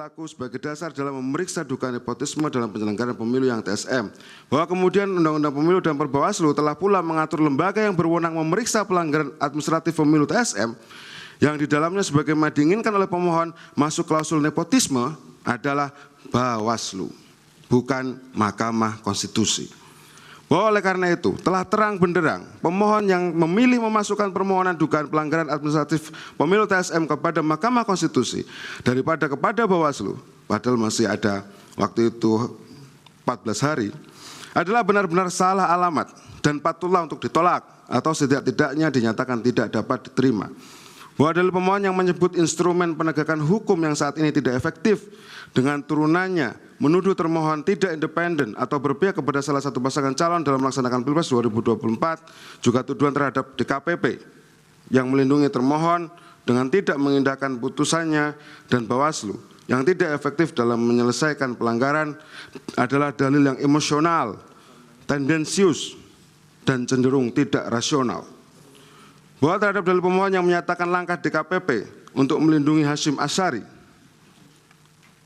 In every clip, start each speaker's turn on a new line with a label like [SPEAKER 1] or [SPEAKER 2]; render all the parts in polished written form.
[SPEAKER 1] berlaku sebagai dasar dalam memeriksa dugaan nepotisme dalam penyelenggaraan pemilu yang TSM. Bahwa kemudian Undang-Undang Pemilu dan Perbawaslu telah pula mengatur lembaga yang berwenang memeriksa pelanggaran administratif pemilu TSM yang di dalamnya sebagaimana diinginkan oleh pemohon masuk klausul nepotisme adalah Bawaslu, bukan Mahkamah Konstitusi. Bahwa oleh karena itu telah terang benderang pemohon yang memilih memasukkan permohonan dugaan pelanggaran administratif pemilu TSM kepada Mahkamah Konstitusi daripada kepada Bawaslu, padahal masih ada waktu itu 14 hari, adalah benar-benar salah alamat dan patutlah untuk ditolak atau setidak-tidaknya dinyatakan tidak dapat diterima. Bahwa dalil pemohon yang menyebut instrumen penegakan hukum yang saat ini tidak efektif dengan turunannya menuduh termohon tidak independen atau berpihak kepada salah satu pasangan calon dalam melaksanakan Pilpres 2024, juga tuduhan terhadap DKPP yang melindungi termohon dengan tidak mengindahkan putusannya dan Bawaslu yang tidak efektif dalam menyelesaikan pelanggaran adalah dalil yang emosional, tendensius, dan cenderung tidak rasional. Bahwa terhadap dalil pemohon yang menyatakan langkah DKPP untuk melindungi Hasyim Asyari,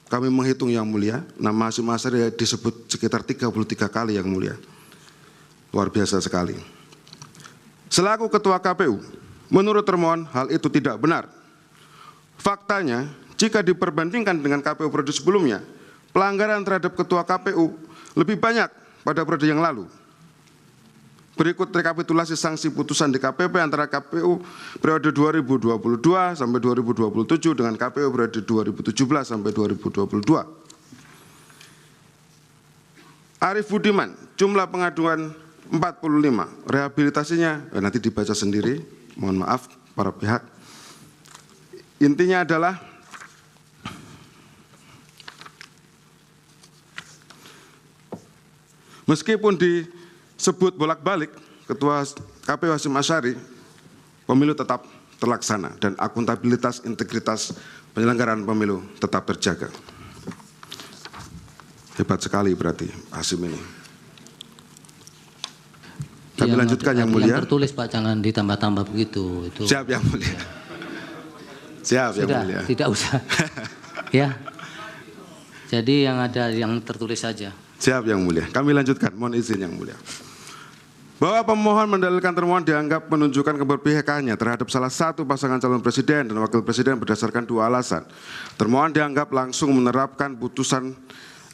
[SPEAKER 1] kami menghitung yang mulia, nama Hasyim Asyari disebut sekitar 33 kali yang mulia. Luar biasa sekali. Selaku Ketua KPU, menurut termohon hal itu tidak benar. Faktanya, jika diperbandingkan dengan KPU periode sebelumnya, pelanggaran terhadap Ketua KPU lebih banyak pada periode yang lalu. Berikut rekapitulasi sanksi putusan DKPP antara KPU periode 2022 sampai 2027 dengan KPU periode 2017 sampai 2022. Arif Budiman, jumlah pengaduan 45, rehabilitasinya nanti dibaca sendiri, mohon maaf para pihak. Intinya adalah meskipun disebut bolak-balik Ketua KPU Hasyim Asyari, pemilu tetap terlaksana dan akuntabilitas integritas penyelenggaraan pemilu tetap terjaga. Hebat sekali berarti Hasyim ini. Kami lanjutkan yang mulia.
[SPEAKER 2] Yang tertulis Pak, jangan ditambah-tambah begitu. Itu.
[SPEAKER 1] Siap yang mulia. Siap yang mulia.
[SPEAKER 2] Tidak usah. Ya. Jadi yang ada yang tertulis saja.
[SPEAKER 1] Siap yang mulia. Kami lanjutkan. Mohon izin yang mulia. Bahwa pemohon mendalilkan termohon dianggap menunjukkan keberpihakannya terhadap salah satu pasangan calon presiden dan wakil presiden berdasarkan dua alasan. Termohon dianggap langsung menerapkan putusan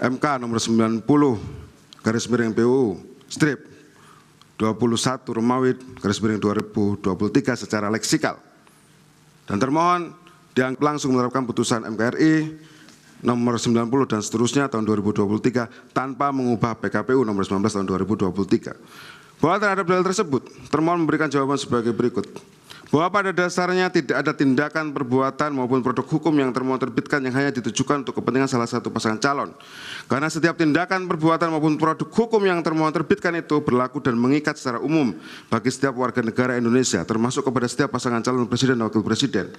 [SPEAKER 1] MK nomor 90 garis miring PUU strip 21 Romawi garis miring 2023 secara leksikal. Dan termohon dianggap langsung menerapkan putusan MKRI nomor 90 dan seterusnya tahun 2023 tanpa mengubah PKPU nomor 19 tahun 2023. Bahwa terhadap dalil tersebut, termohon memberikan jawaban sebagai berikut. Bahwa pada dasarnya tidak ada tindakan, perbuatan maupun produk hukum yang termohon terbitkan yang hanya ditujukan untuk kepentingan salah satu pasangan calon. Karena setiap tindakan, perbuatan maupun produk hukum yang termohon terbitkan itu berlaku dan mengikat secara umum bagi setiap warga negara Indonesia, termasuk kepada setiap pasangan calon presiden dan wakil presiden.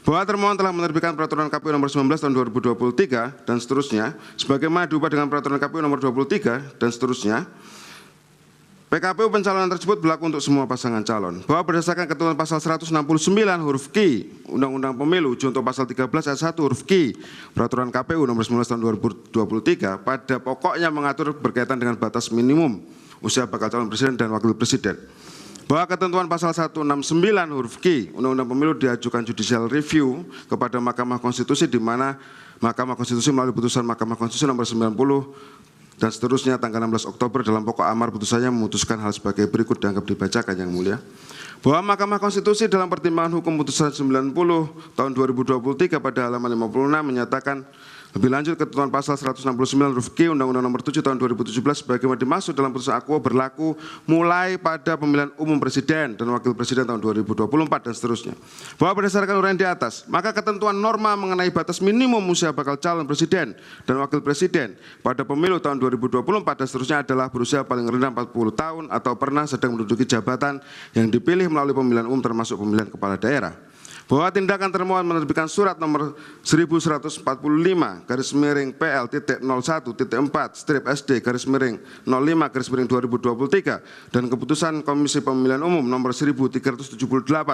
[SPEAKER 1] Bahwa termohon telah menerbitkan peraturan KPU nomor 19 tahun 2023 dan seterusnya, sebagaimana diubah dengan peraturan KPU nomor 23 dan seterusnya. PKPU pencalonan tersebut berlaku untuk semua pasangan calon. Bahwa berdasarkan ketentuan pasal 169 huruf Q Undang-Undang Pemilu junto pasal 13 ayat 1 huruf Q Peraturan KPU nomor 19 tahun 2023 pada pokoknya mengatur berkaitan dengan batas minimum usia bakal calon presiden dan wakil presiden. Bahwa ketentuan pasal 169 huruf Q Undang-Undang Pemilu diajukan judicial review kepada Mahkamah Konstitusi di mana Mahkamah Konstitusi melalui putusan Mahkamah Konstitusi nomor 90 dan seterusnya tanggal 16 Oktober dalam pokok amar putusannya memutuskan hal sebagai berikut dianggap dibacakan yang mulia. Bahwa Mahkamah Konstitusi dalam pertimbangan hukum putusan 90 tahun 2023 pada halaman 56 menyatakan lebih lanjut ketentuan pasal 169 huruf Q Undang-Undang nomor 7 tahun 2017 sebagaimana dimaksud dalam putusan akuo berlaku mulai pada pemilihan umum presiden dan wakil presiden tahun 2024 dan seterusnya. Bahwa berdasarkan uraian di atas, maka ketentuan norma mengenai batas minimum usia bakal calon presiden dan wakil presiden pada pemilu tahun 2024 dan seterusnya adalah berusia paling rendah 40 tahun atau pernah sedang menduduki jabatan yang dipilih melalui pemilihan umum termasuk pemilihan kepala daerah. bahwa tindakan termohon menerbitkan surat nomor 1145-01.4/SD-05-2023 dan keputusan Komisi Pemilihan Umum nomor 1378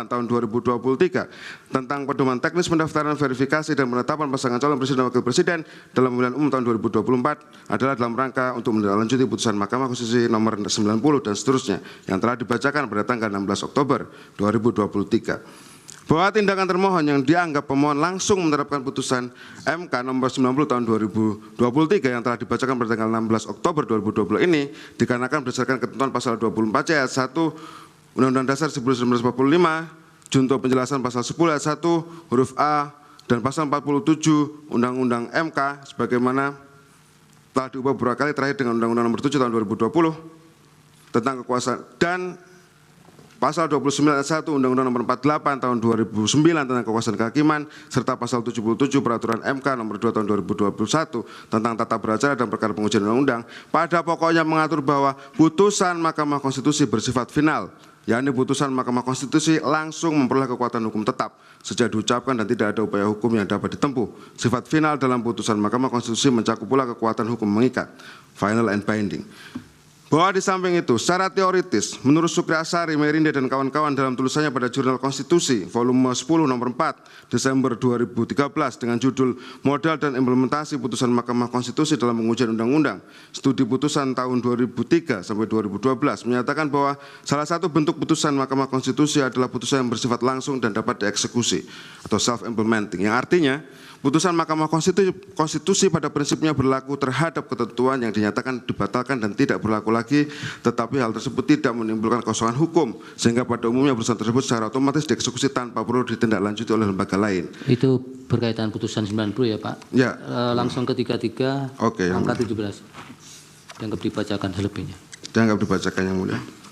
[SPEAKER 1] tahun 2023 tentang pedoman teknis pendaftaran, verifikasi dan penetapan pasangan calon presiden dan wakil presiden dalam pemilihan umum tahun 2024 adalah dalam rangka untuk menindaklanjuti putusan Mahkamah Konstitusi nomor 90 dan seterusnya yang telah dibacakan pada tanggal 16 Oktober 2023. Bahwa tindakan termohon yang dianggap pemohon langsung menerapkan putusan MK nomor 90 tahun 2023 yang telah dibacakan pada tanggal 16 Oktober 2020 ini dikarenakan berdasarkan ketentuan pasal 24C ayat 1 Undang-Undang Dasar 1945, junto penjelasan pasal 10 ayat 1 huruf A dan pasal 47 Undang-Undang MK sebagaimana telah diubah beberapa kali terakhir dengan Undang-Undang nomor 7 tahun 2020 tentang kekuasaan dan pasal 29 ayat 1 Undang-Undang nomor 48 tahun 2009 tentang kekuasaan kehakiman serta pasal 77 Peraturan MK nomor 2 tahun 2021 tentang tata beracara dan perkara pengujian undang-undang pada pokoknya mengatur bahwa putusan Mahkamah Konstitusi bersifat final, yakni putusan Mahkamah Konstitusi langsung memperoleh kekuatan hukum tetap sejak diucapkan dan tidak ada upaya hukum yang dapat ditempuh. Sifat final dalam putusan Mahkamah Konstitusi mencakup pula kekuatan hukum mengikat, final and binding. Bahwa di samping itu, secara teoritis, menurut Sukri Asari, Merinde, dan kawan-kawan dalam tulisannya pada Jurnal Konstitusi, volume 10 nomor 4, Desember 2013, dengan judul Modal dan Implementasi Putusan Mahkamah Konstitusi dalam Pengujian Undang-Undang, Studi Putusan tahun 2003 sampai 2012, menyatakan bahwa salah satu bentuk putusan Mahkamah Konstitusi adalah putusan yang bersifat langsung dan dapat dieksekusi, atau self-implementing, yang artinya, putusan Mahkamah Konstitusi pada prinsipnya berlaku terhadap ketentuan yang dinyatakan dibatalkan dan tidak berlaku lagi, tetapi hal tersebut tidak menimbulkan kosongan hukum, sehingga pada umumnya putusan tersebut secara otomatis dieksekusi tanpa perlu ditindaklanjuti oleh lembaga lain.
[SPEAKER 2] Itu berkaitan putusan 90 ya Pak?
[SPEAKER 1] Ya.
[SPEAKER 2] Langsung ke 33,
[SPEAKER 1] Oke,
[SPEAKER 2] angka 17. Dianggap dibacakan selebihnya.
[SPEAKER 1] Dianggap dibacakan yang mulia.